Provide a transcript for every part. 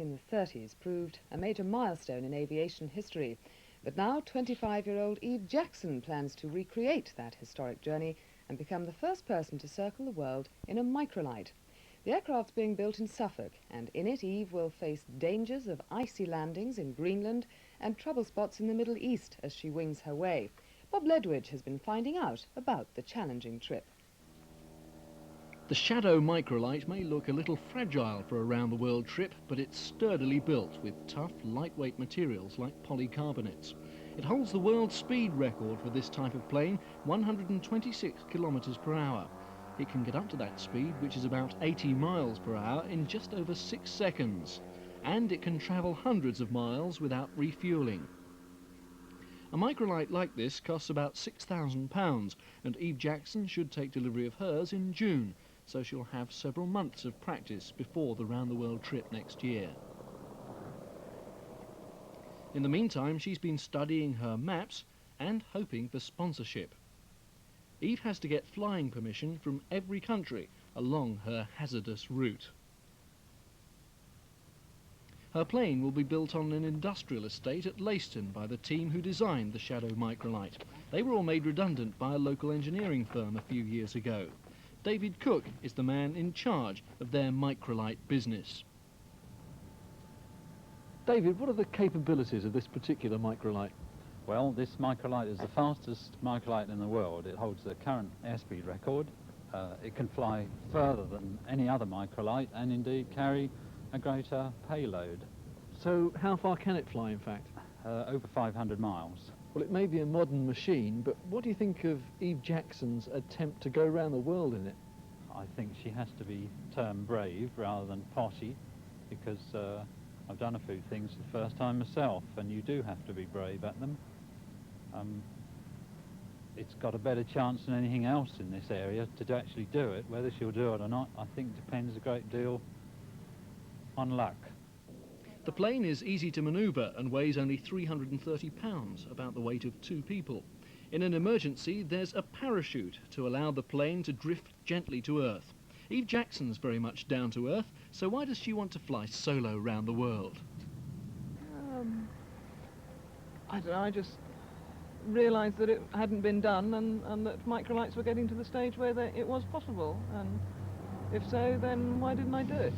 in the 30s proved a major milestone in aviation history. But now 25-year-old Eve Jackson plans to recreate that historic journey and become the first person to circle the world in a microlight. The aircraft's being built in Suffolk, and in it Eve will face dangers of icy landings in Greenland and trouble spots in the Middle East as she wings her way. Bob Ledwidge has been finding out about the challenging trip. The Shadow microlight may look a little fragile for a round-the-world trip, but it's sturdily built with tough, lightweight materials like polycarbonates. It holds the world speed record for this type of plane, 126 kilometres per hour. It can get up to that speed, which is about 80 miles per hour, in just over 6 seconds. And it can travel hundreds of miles without refuelling. A microlight like this costs about £6,000, and Eve Jackson should take delivery of hers in June, so she'll have several months of practice before the round-the-world trip next year. In the meantime, she's been studying her maps and hoping for sponsorship. Eve has to get flying permission from every country along her hazardous route. Her plane will be built on an industrial estate at Leiston by the team who designed the Shadow microlight. They were all made redundant by a local engineering firm a few years ago. David Cook is the man in charge of their microlight business. David, what are the capabilities of this particular microlight? Well, this microlight is the fastest microlight in the world. It holds the current airspeed record. It can fly further than any other microlight and indeed carry a greater payload. So how far can it fly, in fact? Over 500 miles. Well, it may be a modern machine, but what do you think of Eve Jackson's attempt to go around the world in it? I think she has to be termed brave rather than potty, because I've done a few things for the first time myself, and you do have to be brave at them. It's got a better chance than anything else in this area to actually do it. Whether she'll do it or not, I think depends a great deal on luck. The plane is easy to manoeuvre and weighs only 330 pounds, about the weight of 2 people. In an emergency, there's a parachute to allow the plane to drift gently to Earth. Eve Jackson's very much down to earth, so why does she want to fly solo round the world? I don't know, I just realised that it hadn't been done and that microlights were getting to the stage where it was possible, and if so, then why didn't I do it?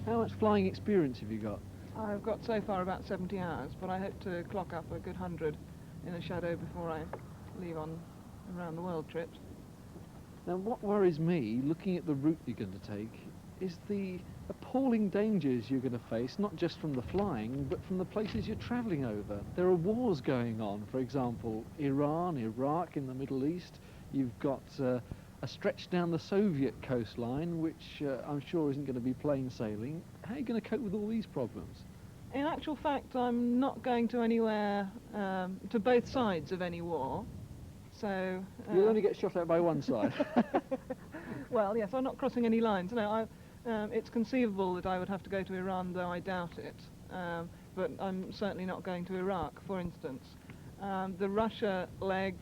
How much flying experience have you got? I've got so far about 70 hours, but I hope to clock up a good 100 in a Shadow before I leave on around the world trips. Now, what worries me, looking at the route you're going to take, is the appalling dangers you're going to face, not just from the flying, but from the places you're travelling over. There are wars going on, for example, Iran, Iraq, in the Middle East. You've got a stretch down the Soviet coastline, which I'm sure isn't going to be plain sailing. How are you going to cope with all these problems? In actual fact, I'm not going to anywhere, to both sides of any war. So you'll only get shot at by one side. Well, yes, I'm not crossing any lines. No, it's conceivable that I would have to go to Iran, though I doubt it. But I'm certainly not going to Iraq, for instance. The Russia leg,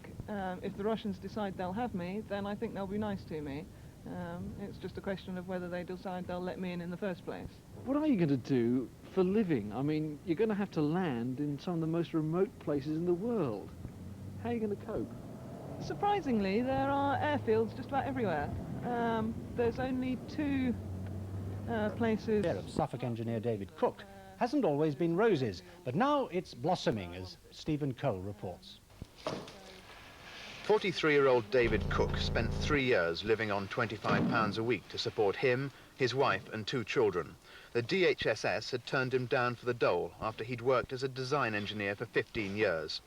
if the Russians decide they'll have me, then I think they'll be nice to me. It's just a question of whether they decide they'll let me in the first place. What are you going to do for living? I mean, you're going to have to land in some of the most remote places in the world. How are you going to cope? Surprisingly, there are airfields just about everywhere. There's only 2 places. Of Suffolk engineer David Cook hasn't always been roses, but now it's blossoming, as Stephen Cole reports. 43-year-old David Cook spent 3 years living on £25 a week to support him, his wife and 2 children. The DHSS had turned him down for the dole after he'd worked as a design engineer for 15 years.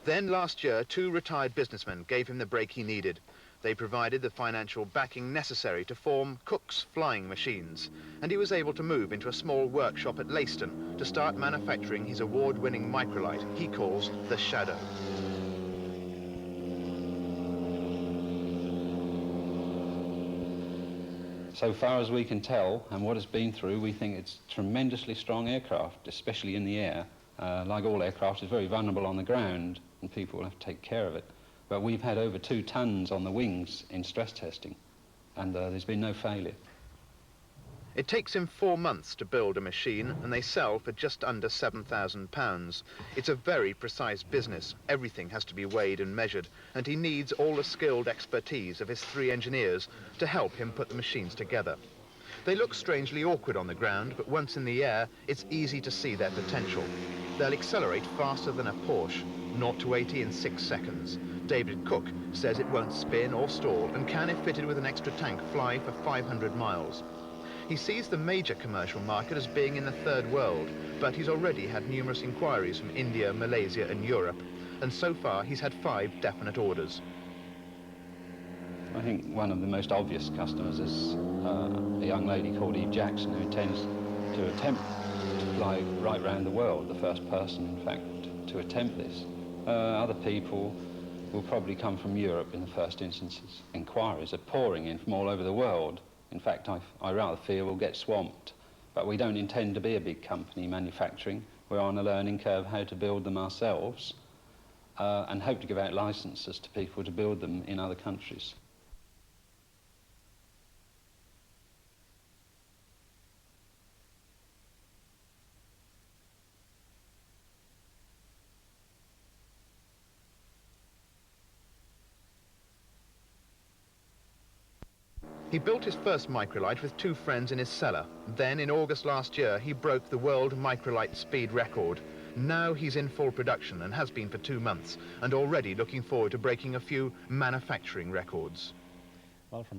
Then last year, 2 retired businessmen gave him the break he needed. They provided the financial backing necessary to form Cook's Flying Machines, and he was able to move into a small workshop at Leiston to start manufacturing his award-winning microlight he calls the Shadow. So far as we can tell, and what it's been through, we think it's tremendously strong aircraft, especially in the air. Like all aircraft, it's very vulnerable on the ground, and people will have to take care of it. But we've had over 2 tons on the wings in stress testing, and there's been no failure. It takes him 4 months to build a machine, and they sell for just under £7,000. It's a very precise business. Everything has to be weighed and measured, and he needs all the skilled expertise of his 3 engineers to help him put the machines together. They look strangely awkward on the ground, but once in the air, it's easy to see their potential. They'll accelerate faster than a Porsche, 0 to 80 in 6 seconds. David Cook says it won't spin or stall and can, if fitted with an extra tank, fly for 500 miles. He sees the major commercial market as being in the third world, but he's already had numerous inquiries from India, Malaysia and Europe, and so far he's had 5 definite orders. I think one of the most obvious customers is a young lady called Eve Jackson, who intends to attempt to fly right round the world, the first person, in fact, to attempt this. Other people will probably come from Europe in the first instances. Inquiries are pouring in from all over the world. In fact, I rather fear we'll get swamped. But we don't intend to be a big company manufacturing. We're on a learning curve how to build them ourselves and hope to give out licenses to people to build them in other countries. He built his first microlight with 2 friends in his cellar. Then, in August last year, he broke the world microlight speed record. Now he's in full production and has been for 2 months, and already looking forward to breaking a few manufacturing records. Well, from